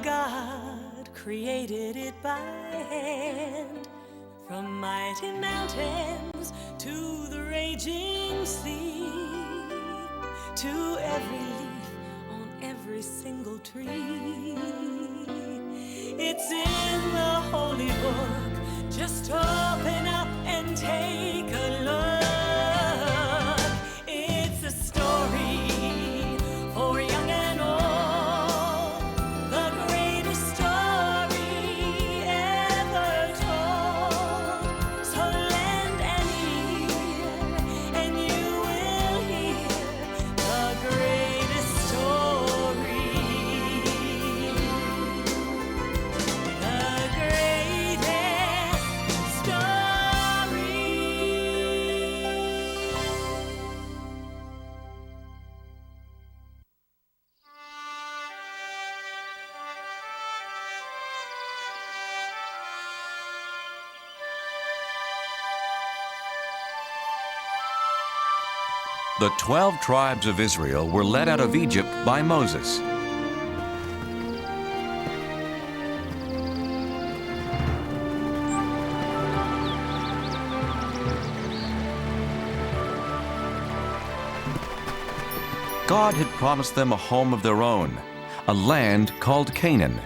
God created it by hand, from mighty mountains to the raging sea, to every leaf on every single tree. It's in the holy book. Just open up and take a look. It's a story for young and old, the greatest story ever told. So lend an ear and you will hear the greatest story. The greatest story. The 12 tribes of Israel were led out of Egypt by Moses. God had promised them a home of their own, a land called Canaan.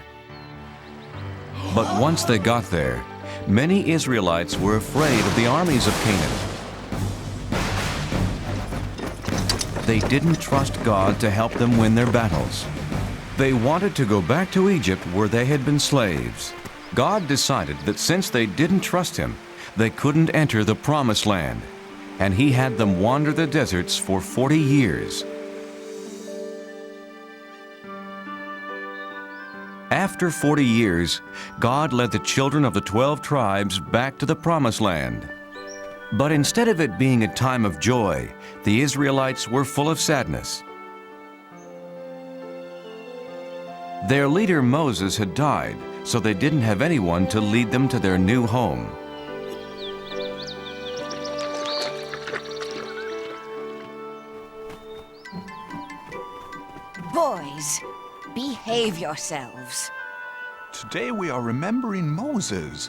But once they got there, many Israelites were afraid of the armies of Canaan. They didn't trust God to help them win their battles. They wanted to go back to Egypt where they had been slaves. God decided that since they didn't trust Him, they couldn't enter the Promised Land, and He had them wander the deserts for 40 years. After 40 years, God led the children of the 12 tribes back to the Promised Land. But instead of it being a time of joy, the Israelites were full of sadness. Their leader Moses had died, so they didn't have anyone to lead them to their new home. Boys, behave yourselves. Today we are remembering Moses.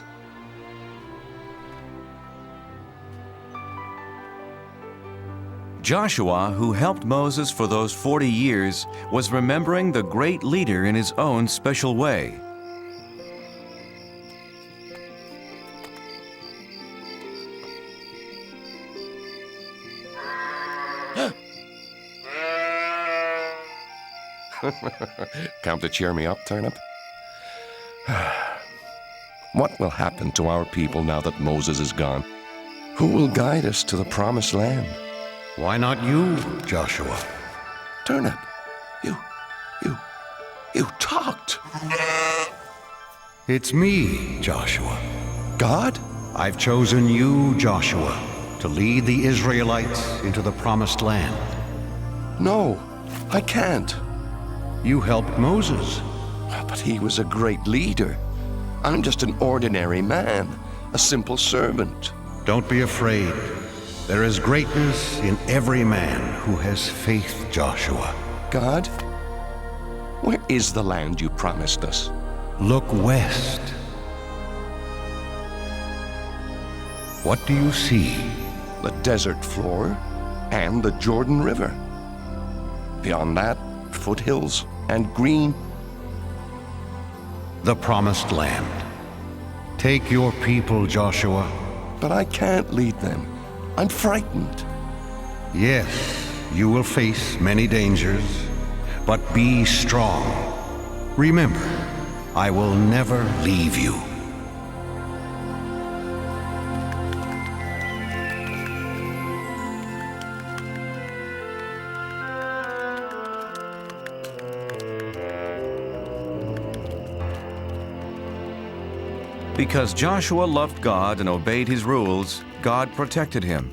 Joshua, who helped Moses for those 40 years, was remembering the great leader in his own special way. Come to cheer me up, Turnip? What will happen to our people now that Moses is gone? Who will guide us to the Promised Land? Why not you, Joshua? Turnip, you talked. It's me, Joshua. God? I've chosen you, Joshua, to lead the Israelites into the Promised Land. No, I can't. You helped Moses. But he was a great leader. I'm just an ordinary man, a simple servant. Don't be afraid. There is greatness in every man who has faith, Joshua. God, where is the land you promised us? Look west. What do you see? The desert floor and the Jordan River. Beyond that, foothills and green. The Promised Land. Take your people, Joshua. But I can't lead them. I'm frightened. Yes, you will face many dangers, but be strong. Remember, I will never leave you. Because Joshua loved God and obeyed His rules, God protected him.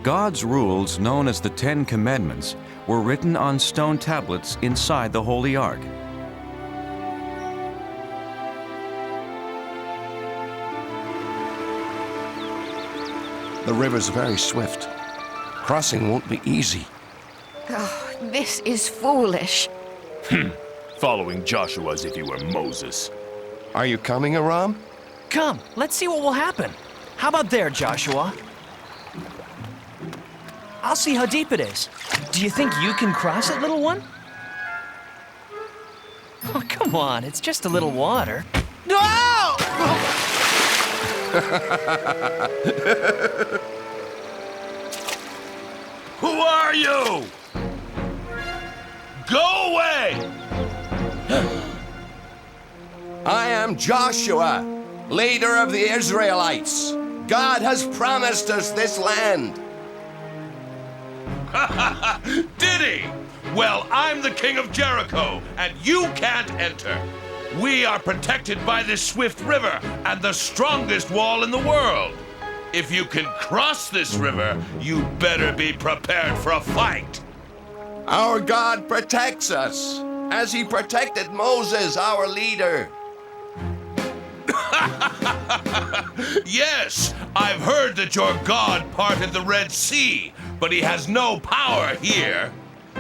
God's rules, known as the 10 Commandments, were written on stone tablets inside the Holy Ark. The river's very swift. Crossing won't be easy. Oh, this is foolish. following Joshua as if he were Moses. Are you coming, Aram? Come, let's see what will happen. How about there, Joshua? I'll see how deep it is. Do you think you can cross it, little one? Oh, come on, it's just a little water. No! Who are you? Go away! I am Joshua, leader of the Israelites. God has promised us this land. Did he? Well, I'm the king of Jericho, and you can't enter. We are protected by this swift river and the strongest wall in the world. If you can cross this river, you better be prepared for a fight. Our God protects us, as he protected Moses, our leader. Yes, I've heard that your God parted the Red Sea, but he has no power here.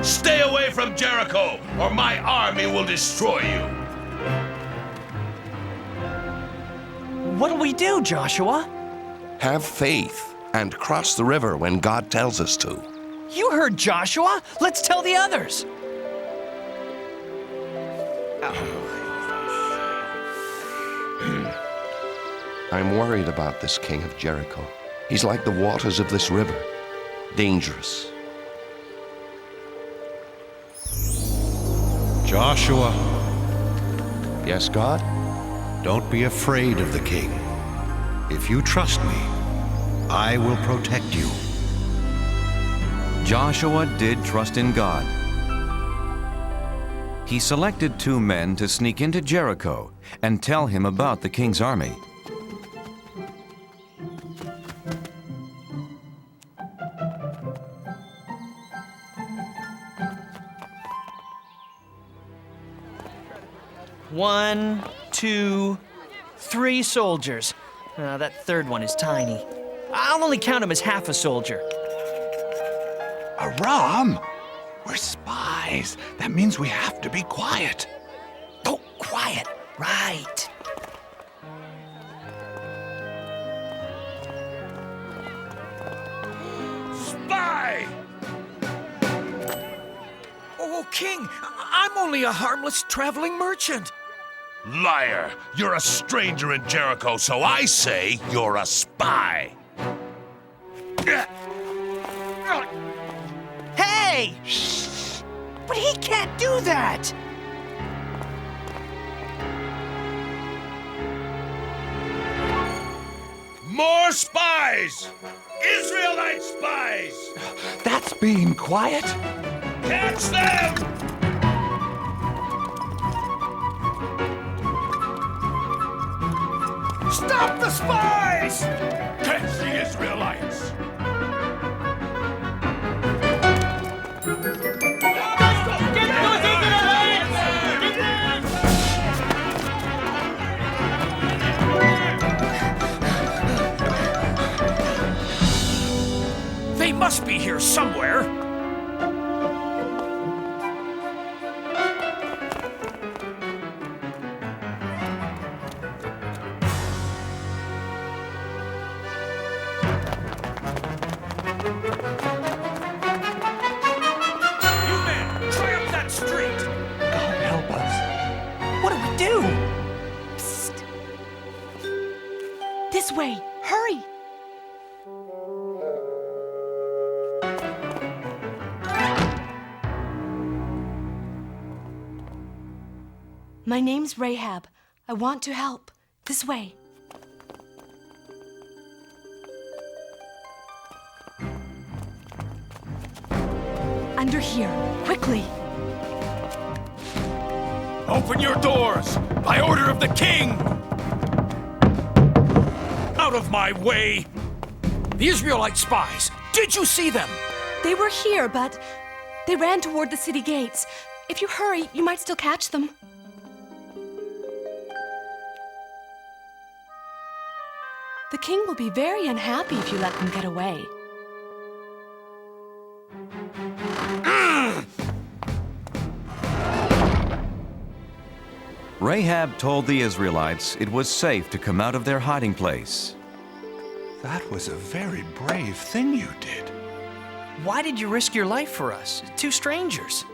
Stay away from Jericho, or my army will destroy you. What'll we do, Joshua? Have faith and cross the river when God tells us to. You heard Joshua. Let's tell the others. I'm worried about this king of Jericho. He's like the waters of this river, dangerous. Joshua, Yes, God? don't be afraid of the king. If you trust me, I will protect you. Joshua did trust in God. He selected 2 men to sneak into Jericho and tell him about the king's army. One, 2, 3 soldiers. That third one is tiny. I'll only count him as half a soldier. Aram! We're spies. That means we have to be quiet. Oh, quiet. Right. Spy! Oh, King, I'm only a harmless traveling merchant. Liar! You're a stranger in Jericho, so I say you're a spy. Hey! But he can't do that! More spies! Israelite spies! That's being quiet. Catch them! Stop the spies! Catch the Israelites! They must be here somewhere. You men, try up that street. God help us. What do we do? Psst. This way. Hurry. My name's Rahab. I want to help. This way. Under here. Quickly. Open your doors by order of the king. Out of my way. The Israelite spies. Did you see them? They were here, but they ran toward the city gates. If you hurry, you might still catch them. The king will be very unhappy if you let them get away. Rahab told the Israelites it was safe to come out of their hiding place. That was a very brave thing you did. Why did you risk your life for us? Two strangers.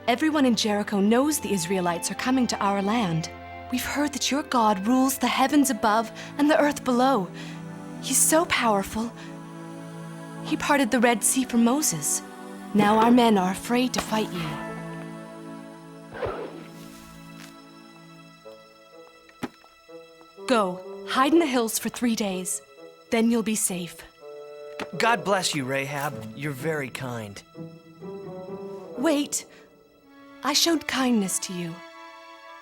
Everyone in Jericho knows the Israelites are coming to our land. We've heard that your God rules the heavens above and the earth below. He's so powerful. He parted the Red Sea for Moses. Now our men are afraid to fight you. Go, hide in the hills for 3 days. Then you'll be safe. God bless you, Rahab. You're very kind. Wait. I showed kindness to you.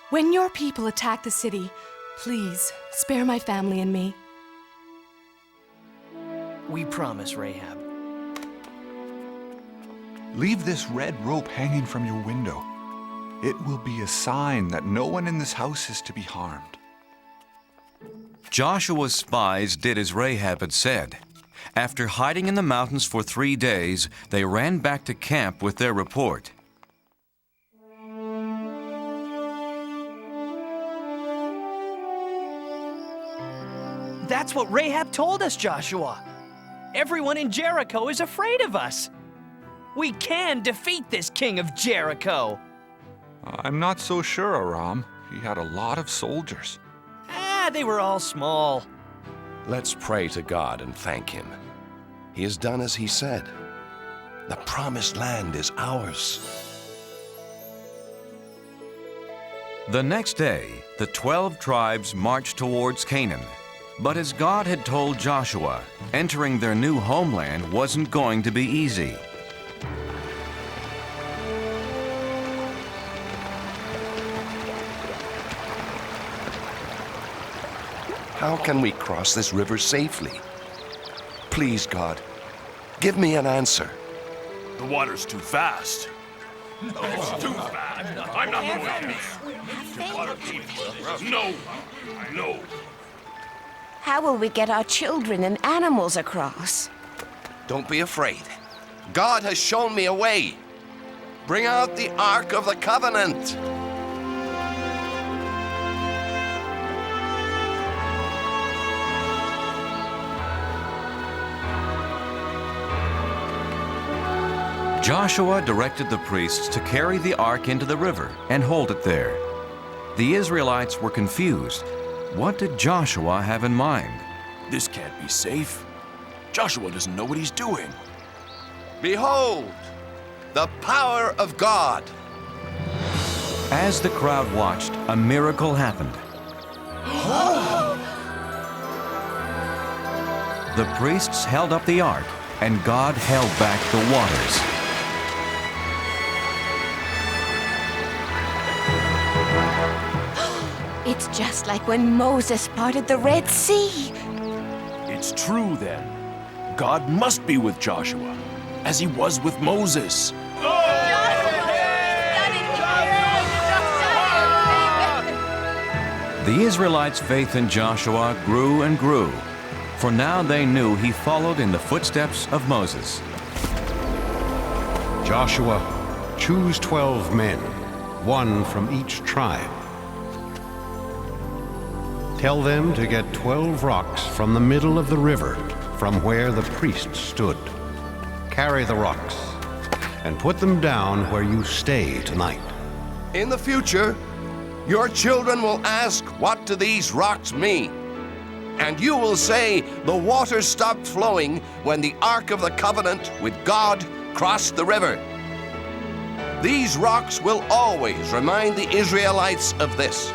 When your people attack the city, please spare my family and me. We promise, Rahab. Leave this red rope hanging from your window. It will be a sign that no one in this house is to be harmed. Joshua's spies did as Rahab had said. After hiding in the mountains for 3 days, they ran back to camp with their report. That's what Rahab told us, Joshua. Everyone in Jericho is afraid of us. We can defeat this king of Jericho. I'm not so sure, Aram. He had a lot of soldiers. They were all small. Let's pray to God and thank Him. He has done as He said. The promised land is ours. The next day, the 12 tribes marched towards Canaan. But as God had told Joshua, entering their new homeland wasn't going to be easy. How can we cross this river safely? Please, God, give me an answer. The water's too fast. No, it's too fast. I'm not going to. No, no. How will we get our children and animals across? Don't be afraid. God has shown me a way. Bring out the Ark of the Covenant. Joshua directed the priests to carry the ark into the river and hold it there. The Israelites were confused. What did Joshua have in mind? This can't be safe. Joshua doesn't know what he's doing. Behold, the power of God. As the crowd watched, a miracle happened. The priests held up the ark, and God held back the waters. It's just like when Moses parted the Red Sea. It's true then. God must be with Joshua, as he was with Moses. The Israelites' faith in Joshua grew and grew, for now they knew he followed in the footsteps of Moses. Joshua, choose 12 men, one from each tribe. Tell them to get 12 rocks from the middle of the river, from where the priests stood. Carry the rocks and put them down where you stay tonight. In the future, your children will ask, what do these rocks mean? And you will say, the water stopped flowing when the Ark of the Covenant with God crossed the river. These rocks will always remind the Israelites of this.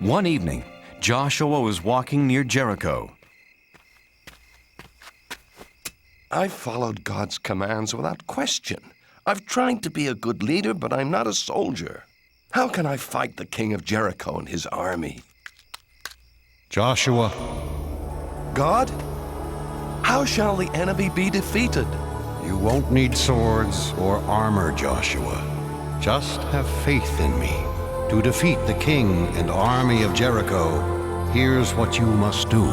One evening, Joshua was walking near Jericho. I've followed God's commands without question. I've tried to be a good leader, but I'm not a soldier. How can I fight the king of Jericho and his army? Joshua, God? How shall the enemy be defeated? you won't need swords or armor, Joshua. Just have faith in me. To defeat the king and army of Jericho, here's what you must do.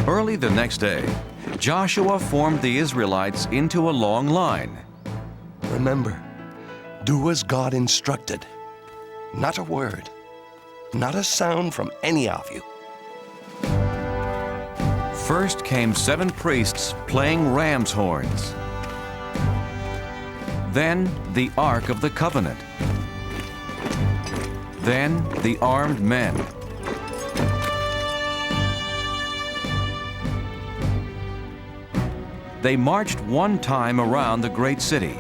Early the next day, Joshua formed the Israelites into a long line. Remember, do as God instructed. Not a word, not a sound from any of you. First came 7 priests playing ram's horns. Then the Ark of the Covenant. Then the armed men. They marched one time around the great city.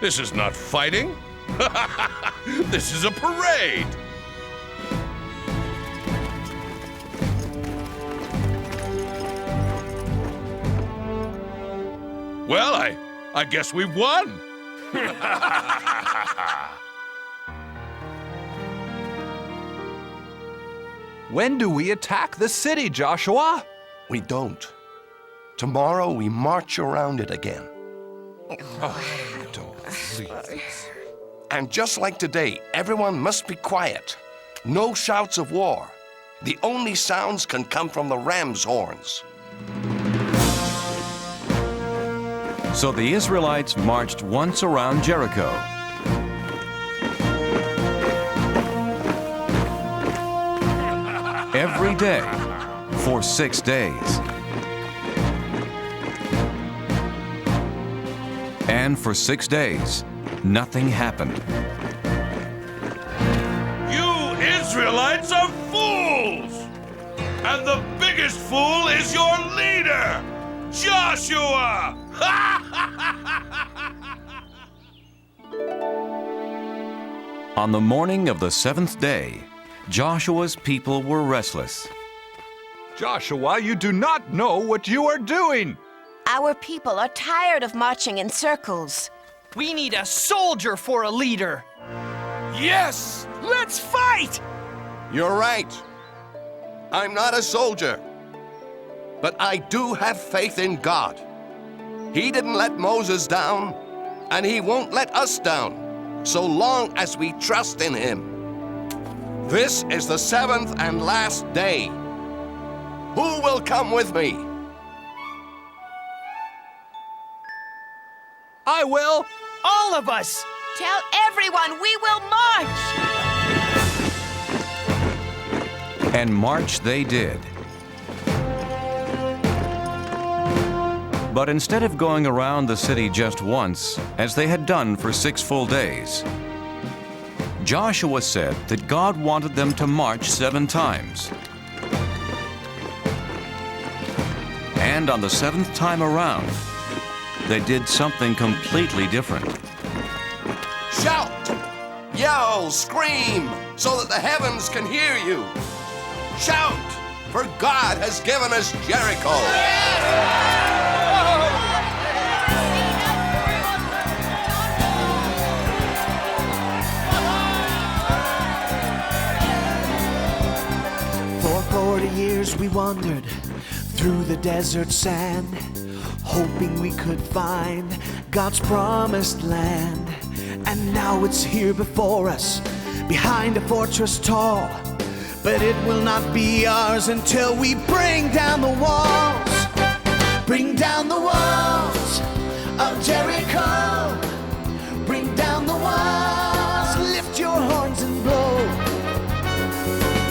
This is not fighting. This is a parade. Well, I guess we've won. When do we attack the city, Joshua? We don't. Tomorrow we march around it again. And just like today, everyone must be quiet. No shouts of war. The only sounds can come from the ram's horns. So the Israelites marched once around Jericho. Every day for 6 days. And for 6 days, nothing happened. You Israelites are fools! And the biggest fool is your leader, Joshua! On the morning of the 7th day, Joshua's people were restless. Joshua, you do not know what you are doing. Our people are tired of marching in circles. We need a soldier for a leader. Yes! Let's fight! You're right. I'm not a soldier. But I do have faith in God. He didn't let Moses down, and he won't let us down, so long as we trust in him. This is the 7th and last day. Who will come with me? I will. All of us! Tell everyone we will march! And march they did. But instead of going around the city just once, as they had done for 6 full days, Joshua said that God wanted them to march 7 times. And on the 7th time around, they did something completely different. Shout, yell, scream, so that the heavens can hear you. Shout, for God has given us Jericho. For 40 years we wandered through the desert sand, hoping we could find God's promised land. And now it's here before us, behind a fortress tall. But it will not be ours until we bring down the walls. Bring down the walls of Jericho. Bring down the walls, lift your horns and blow.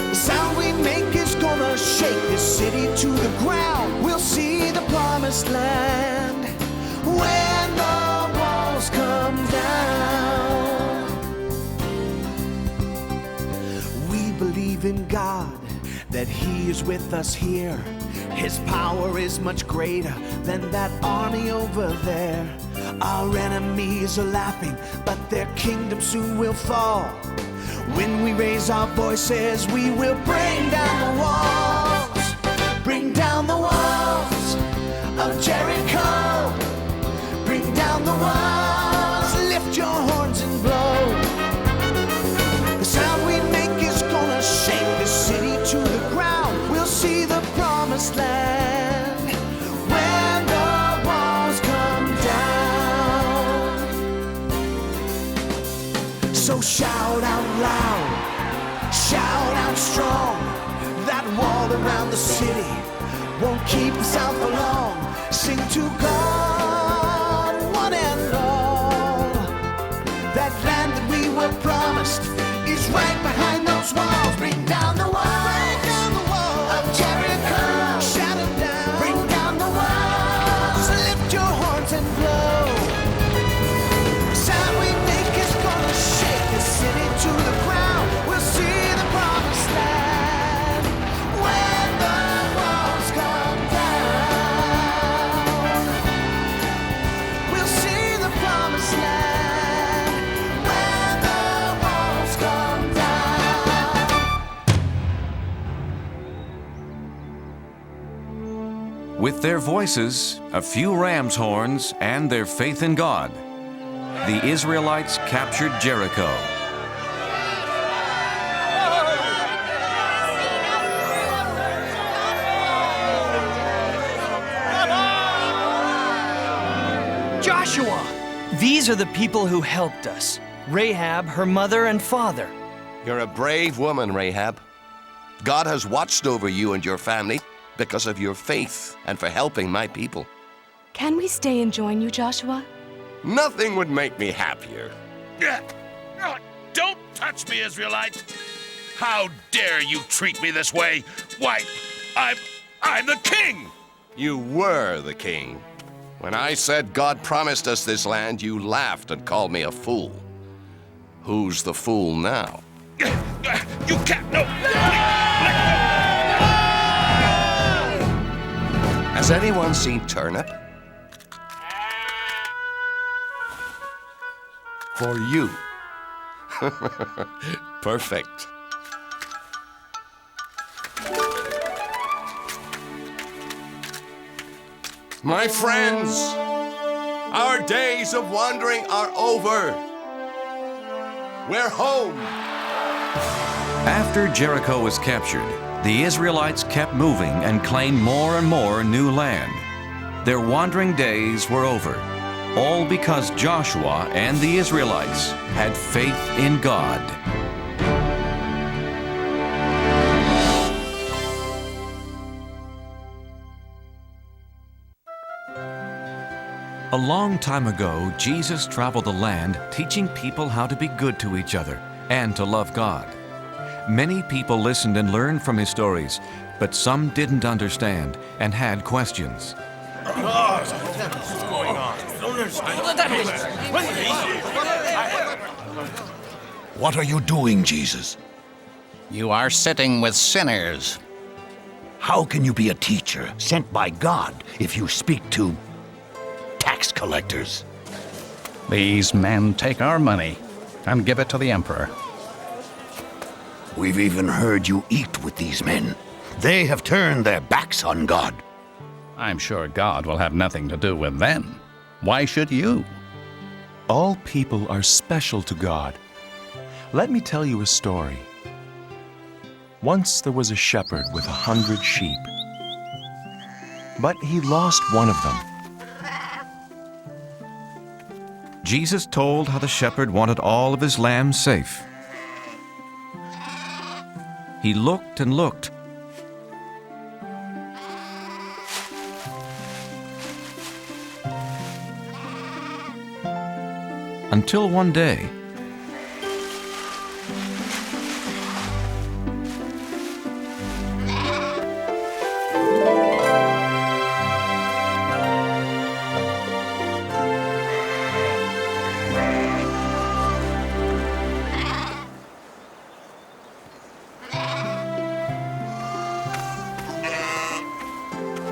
The sound we make is gonna shake this city to the ground. We'll see the promised land when the walls come down. We believe in God, that He is with us here. His power is much greater than that army over there. Our enemies are laughing, but their kingdom soon will fall. When we raise our voices, we will bring down the walls. Bring down the walls of Jericho. Bring down the walls, lift your horns and blow. The sound we make is gonna shake the city to the ground. We'll see the promised land when the walls come down. So shout out loud, shout out strong. That wall around the city won't keep us out for long. Sing to God, one and all. That land that we were promised is right behind those walls. Bring down the walls of Jericho. Shout it down. Bring down the walls. Lift your horns and blow. The sound we make is gonna shake the city to the ground. We'll see the promised land when the walls come down. We'll see the promised land when the walls come down. With their voices, a few ram's horns, and their faith in God, the Israelites captured Jericho. Joshua! These are the people who helped us. Rahab, her mother and father. You're a brave woman, Rahab. God has watched over you and your family because of your faith and for helping my people. Can we stay and join you, Joshua? Nothing would make me happier. Don't touch me, Israelite! How dare you treat me this way? Why, I'm the king! You were the king. When I said God promised us this land, you laughed and called me a fool. Who's the fool now? You can't, no! Has anyone seen turnip? For you. Perfect. My friends, our days of wandering are over. We're home. After Jericho was captured, the Israelites kept moving and claimed more and more new land. Their wandering days were over, all because Joshua and the Israelites had faith in God. A long time ago, Jesus traveled the land teaching people how to be good to each other and to love God. Many people listened and learned from his stories, but some didn't understand and had questions. What are you doing, Jesus? You are sitting with sinners. How can you be a teacher sent by God if you speak to tax collectors? These men take our money and give it to the emperor. We've even heard you eat with these men. They have turned their backs on God. I'm sure God will have nothing to do with them. Why should you? All people are special to God. Let me tell you a story. Once there was a shepherd with 100 sheep, but he lost one of them. Jesus told how the shepherd wanted all of his lambs safe. He looked and looked. Until one day,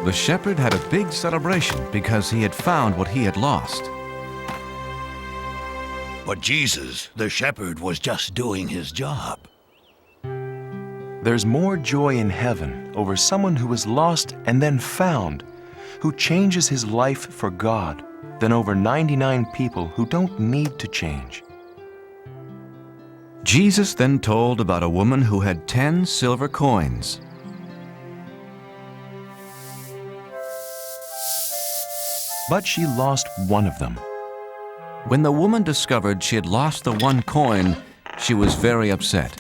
the shepherd had a big celebration because he had found what he had lost. But Jesus, the shepherd, was just doing his job. There's more joy in heaven over someone who was lost and then found, who changes his life for God, than over 99 people who don't need to change. Jesus then told about a woman who had 10 silver coins. But she lost one of them. When the woman discovered she had lost the one coin, she was very upset.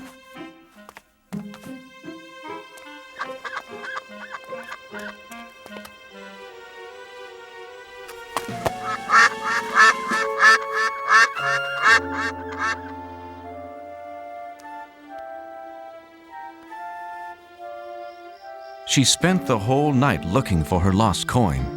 She spent the whole night looking for her lost coin.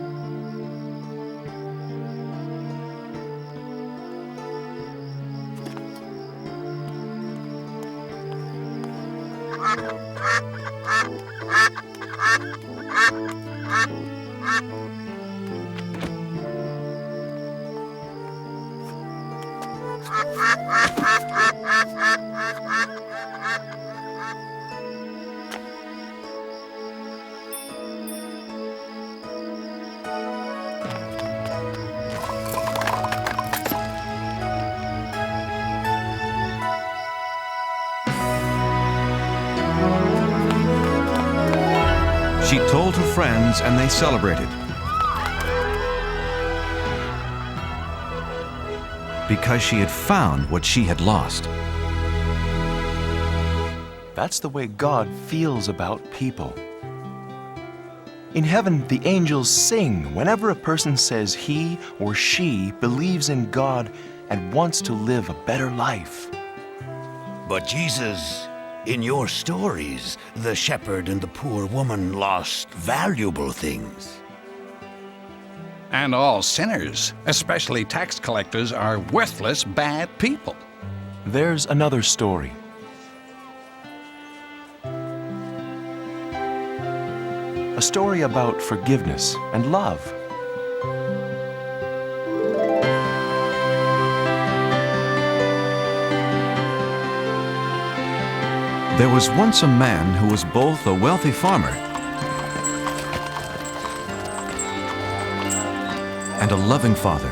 She told her friends and they celebrated. Because she had found what she had lost. That's the way God feels about people. In heaven, the angels sing whenever a person says he or she believes in God and wants to live a better life. But Jesus, in your stories, the shepherd and the poor woman lost valuable things. And all sinners, especially tax collectors, are worthless, bad people. There's another story. A story about forgiveness and love. There was once a man who was both a wealthy farmer and a loving father.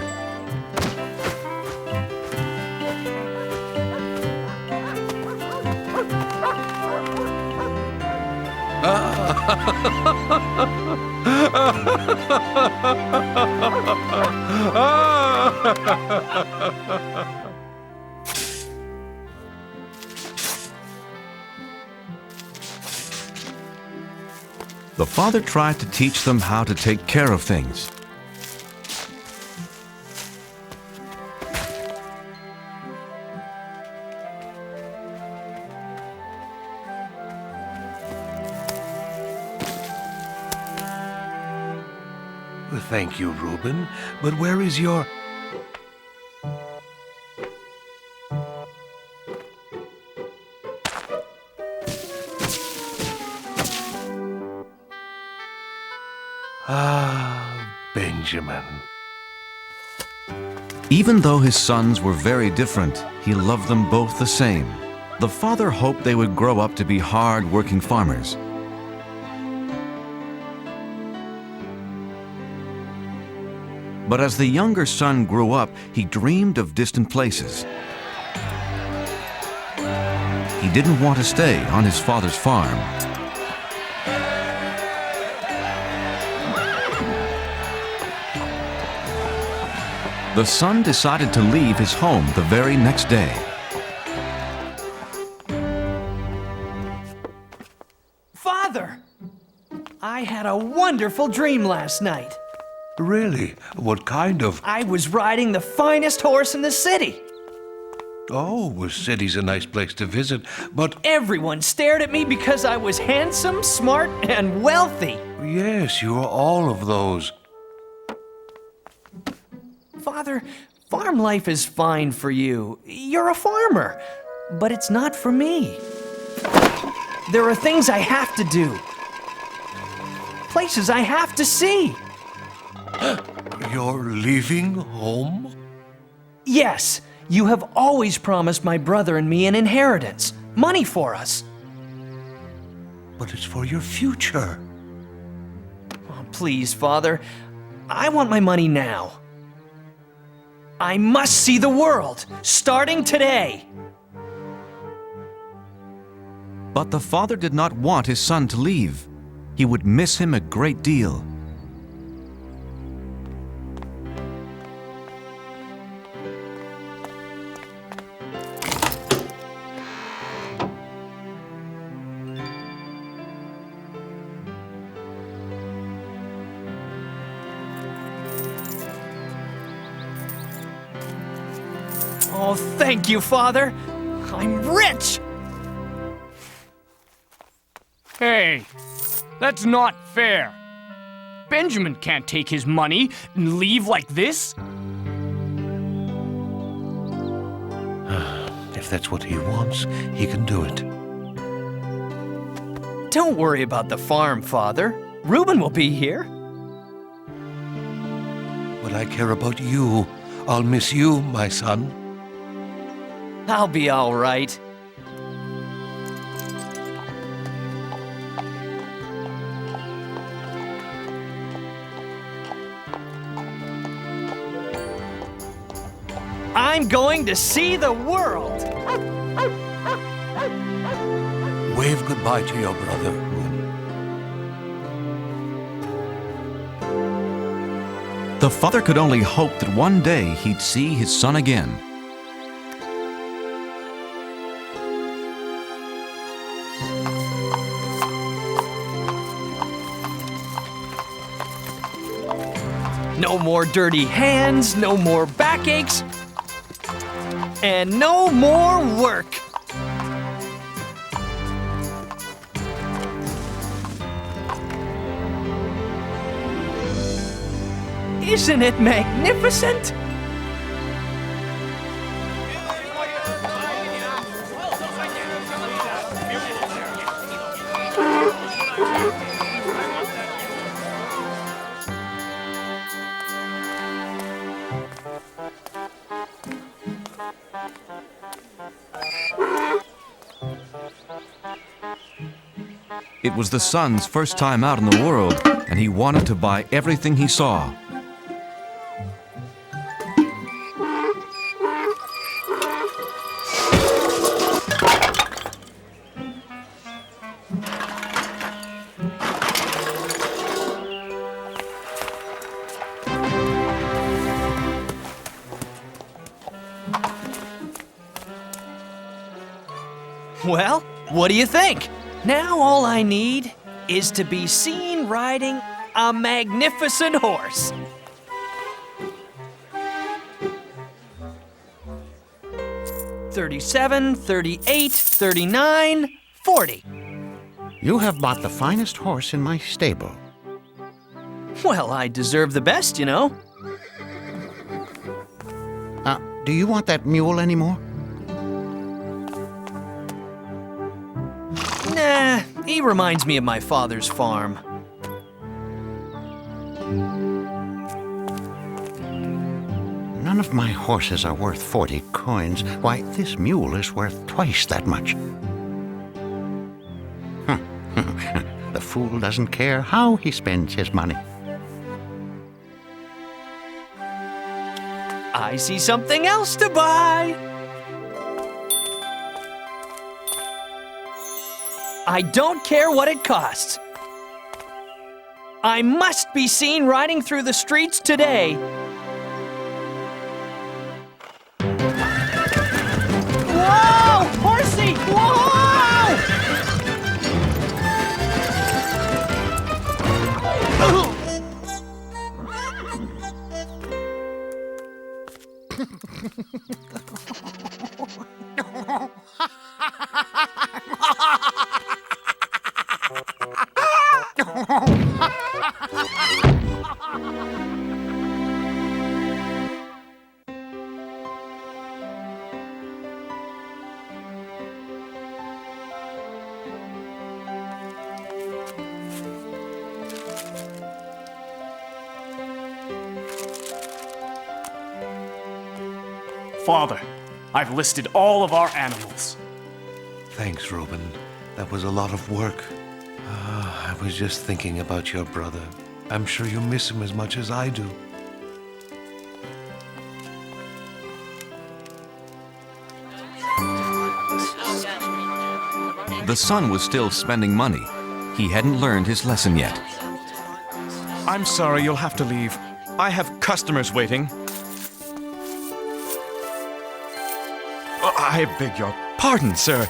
The father tried to teach them how to take care of things. Thank you, Reuben, but where is your... Ah, Benjamin. Even though his sons were very different, he loved them both the same. The father hoped they would grow up to be hard-working farmers. But as the younger son grew up, he dreamed of distant places. He didn't want to stay on his father's farm. The son decided to leave his home the very next day. Father! I had a wonderful dream last night. Really? What kind of? I was riding the finest horse in the city. Oh, the city's a nice place to visit, but... Everyone stared at me because I was handsome, smart, and wealthy. Yes, you are all of those. Father, farm life is fine for you. You're a farmer, but it's not for me. There are things I have to do. Places I have to see. You're leaving home? Yes, you have always promised my brother and me an inheritance, money for us. But it's for your future. Oh, please, Father, I want my money now. I must see the world, starting today. But the father did not want his son to leave. He would miss him a great deal. Oh, thank you, Father. I'm rich! Hey, that's not fair. Benjamin can't take his money and leave like this. If that's what he wants, he can do it. Don't worry about the farm, Father. Reuben will be here. But I care about you. I'll miss you, my son. I'll be all right. I'm going to see the world. Wave goodbye to your brother, Reuben. The father could only hope that one day he'd see his son again. No more dirty hands, no more backaches, and no more work. Isn't it magnificent? It was the son's first time out in the world, and he wanted to buy everything he saw. Well, what do you think? Now all I need is to be seen riding a magnificent horse. $37, $38, $39, $40. You have bought the finest horse in my stable. Well, I deserve the best, you know. Do you want that mule anymore? Nah, he reminds me of my father's farm. None of my horses are worth 40 coins. Why, this mule is worth twice that much. The fool doesn't care how he spends his money. I see something else to buy. I don't care what it costs. I must be seen riding through the streets today. Whoa! Horsey! Whoa! Father, I've listed all of our animals. Thanks, Reuben. That was a lot of work. I was just thinking about your brother. I'm sure you miss him as much as I do. The son was still spending money. He hadn't learned his lesson yet. I'm sorry, you'll have to leave. I have customers waiting. I beg your pardon, sir.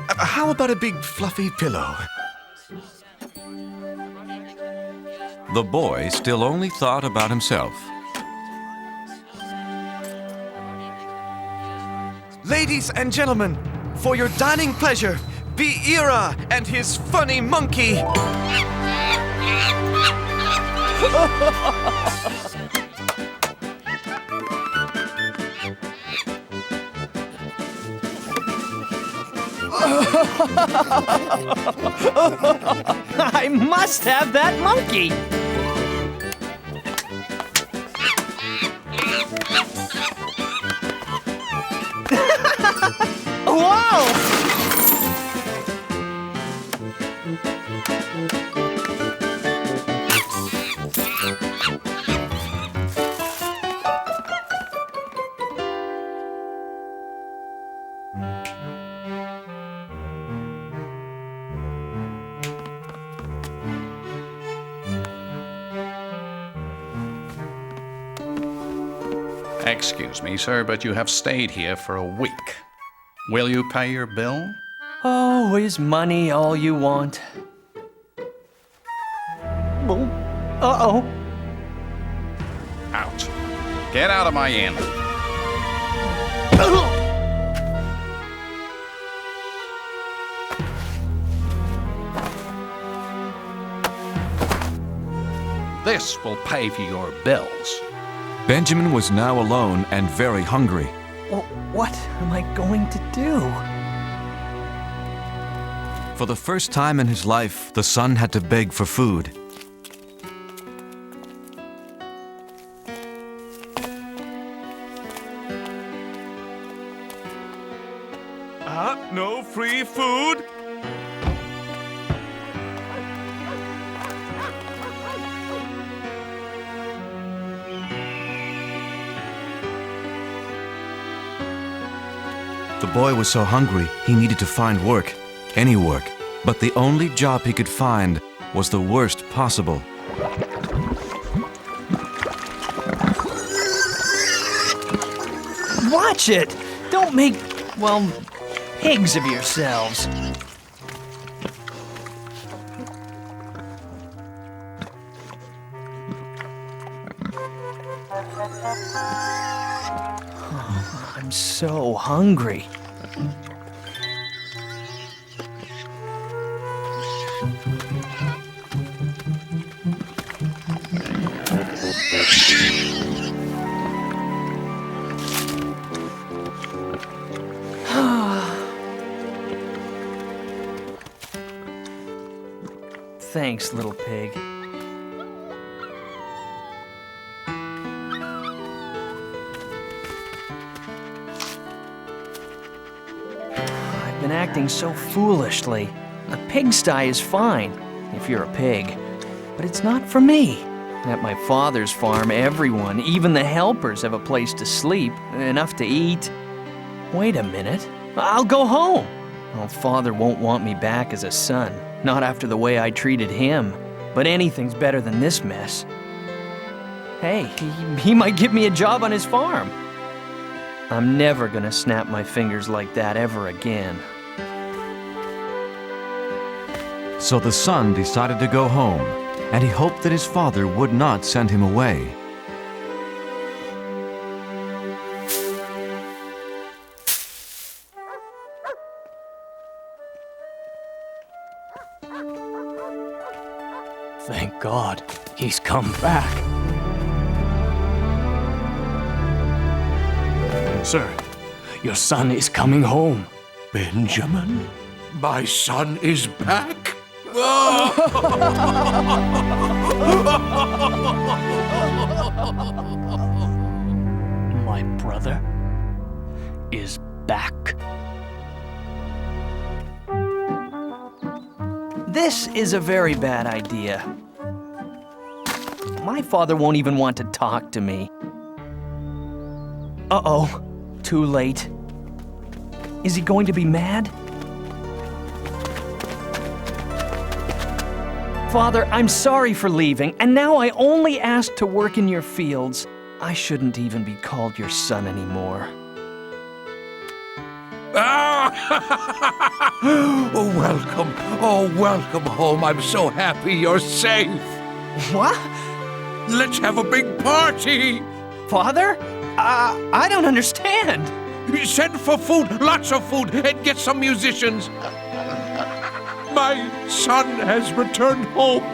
How about a big fluffy pillow? The boy still only thought about himself. Ladies and gentlemen, for your dining pleasure, be Ira and his funny monkey. I must have that monkey. Whoa! Excuse me, sir, but you have stayed here for a week. Will you pay your bill? Oh, is money all you want? Oh, uh-oh. Out. Get out of my inn. This will pay for your bills. Benjamin was now alone and very hungry. What am I going to do? For the first time in his life, the son had to beg for food. No free food? The boy was so hungry, he needed to find work, any work. But the only job he could find was the worst possible. Watch it! Don't make, well, pigs of yourselves. Oh, I'm so hungry. Thanks, little pig. acting so foolishly. A pigsty is fine, if you're a pig. But it's not for me. At my father's farm, everyone, even the helpers, have a place to sleep, enough to eat. Wait a minute. I'll go home. Well, Father won't want me back as a son, not after the way I treated him. But anything's better than this mess. Hey, he might give me a job on his farm. I'm never gonna snap my fingers like that ever again. So the son decided to go home, and he hoped that his father would not send him away. Thank God, he's come back. Sir, your son is coming home. Benjamin? My son is back? My brother is back. This is a very bad idea. My father won't even want to talk to me. Uh-oh, too late. Is he going to be mad? Father, I'm sorry for leaving, and now I only ask to work in your fields. I shouldn't even be called your son anymore. Oh, welcome. Oh, welcome home. I'm so happy you're safe. What? Let's have a big party. Father? I don't understand. Send for food, lots of food, and get some musicians. My son has returned home.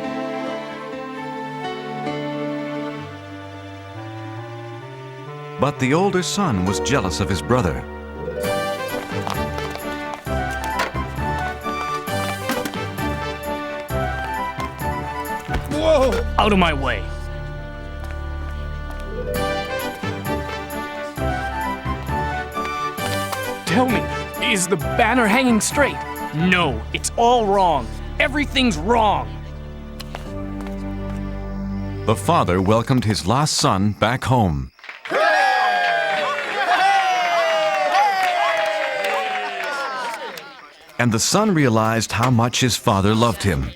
But the older son was jealous of his brother. Whoa! Out of my way. Tell me, is the banner hanging straight? No, it's all wrong. Everything's wrong. The father welcomed his lost son back home. And the son realized how much his father loved him.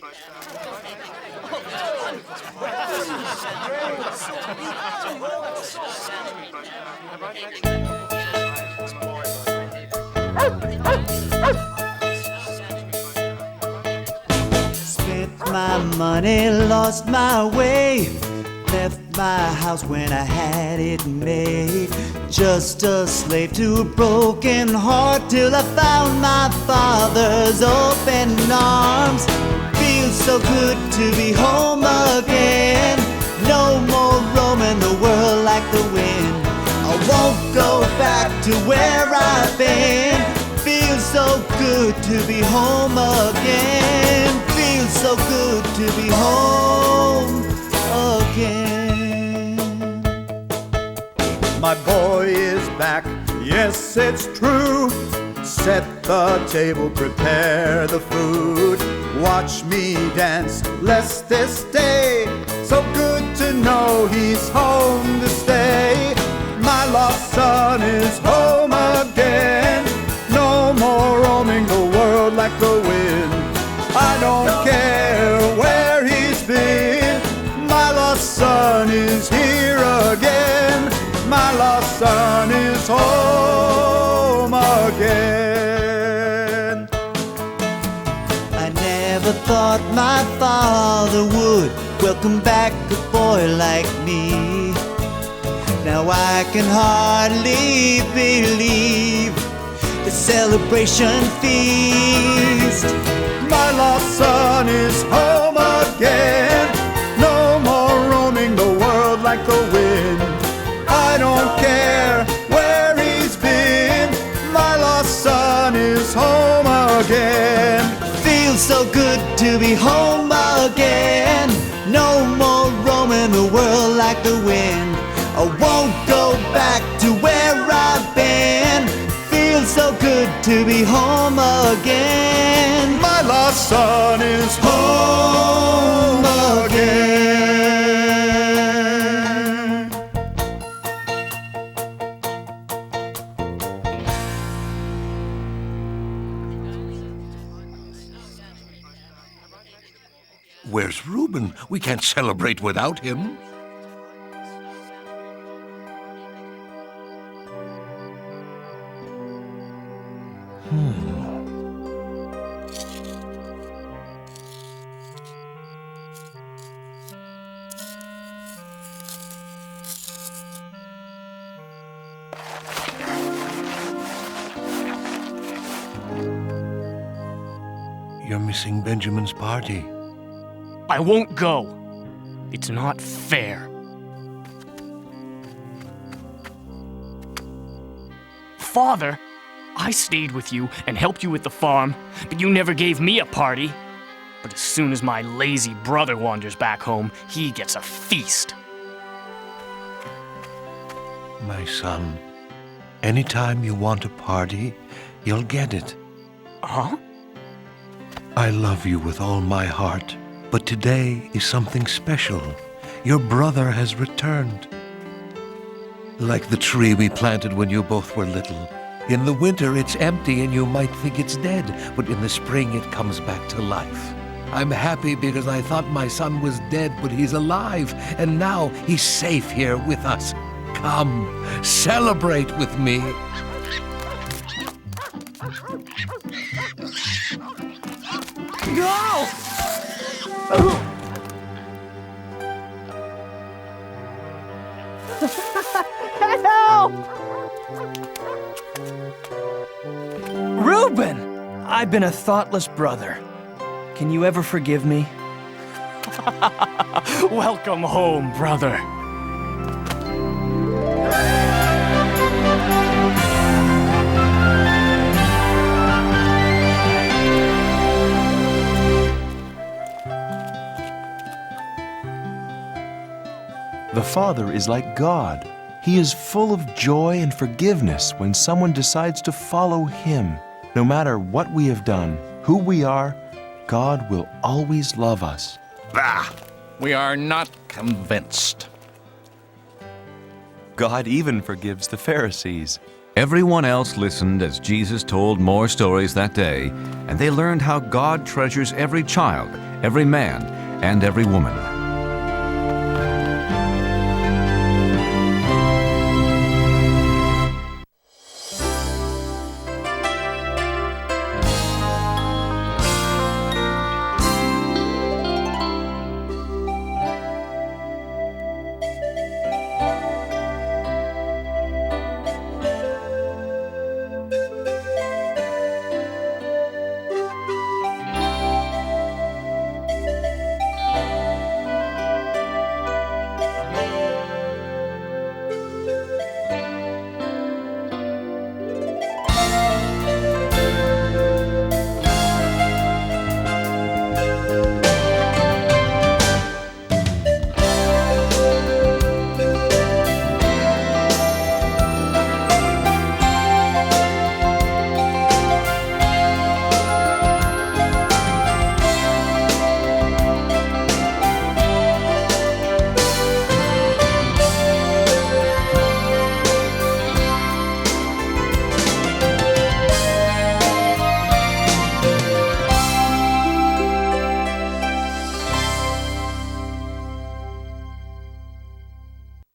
Spent my money, lost my way, left my house when I had it made. Just a slave to a broken heart till I found my father's open arms. Feels so good to be home again. No more roaming the world like the wind. I won't go back to where I've been. Feels so good to be home again. Feels so good to be home again. My boy is back, yes it's true. Set the table, prepare the food. Watch me dance, bless this day. So good to know he's home to stay. My lost son is home again. No more roaming the world like the wind. I don't care where he's been. My lost son is here again. My lost son is home again. I never thought my father would welcome back a boy like me. Now I can hardly believe the celebration feast. My lost son is home again. No more roaming the world like the wind. I don't care where he's been. My lost son is home again. Feels so good to be home again. No more roaming the world like the wind. I won't go back to where I've been. Feels so good to be home again. My lost son is home again. Where's Reuben? We can't celebrate without him. You're missing Benjamin's party. I won't go. It's not fair. Father, I stayed with you and helped you with the farm, but you never gave me a party. But as soon as my lazy brother wanders back home, he gets a feast. My son, anytime you want a party, you'll get it. Huh? I love you with all my heart, but today is something special. Your brother has returned. Like the tree we planted when you both were little. In the winter, it's empty and you might think it's dead, but in the spring, it comes back to life. I'm happy because I thought my son was dead, but he's alive, and now he's safe here with us. Come, celebrate with me. No! Help! Reuben! I've been a thoughtless brother. Can you ever forgive me? Welcome home, brother. The Father is like God. He is full of joy and forgiveness when someone decides to follow Him. No matter what we have done, who we are, God will always love us. Bah! We are not convinced. God even forgives the Pharisees. Everyone else listened as Jesus told more stories that day, and they learned how God treasures every child, every man, and every woman.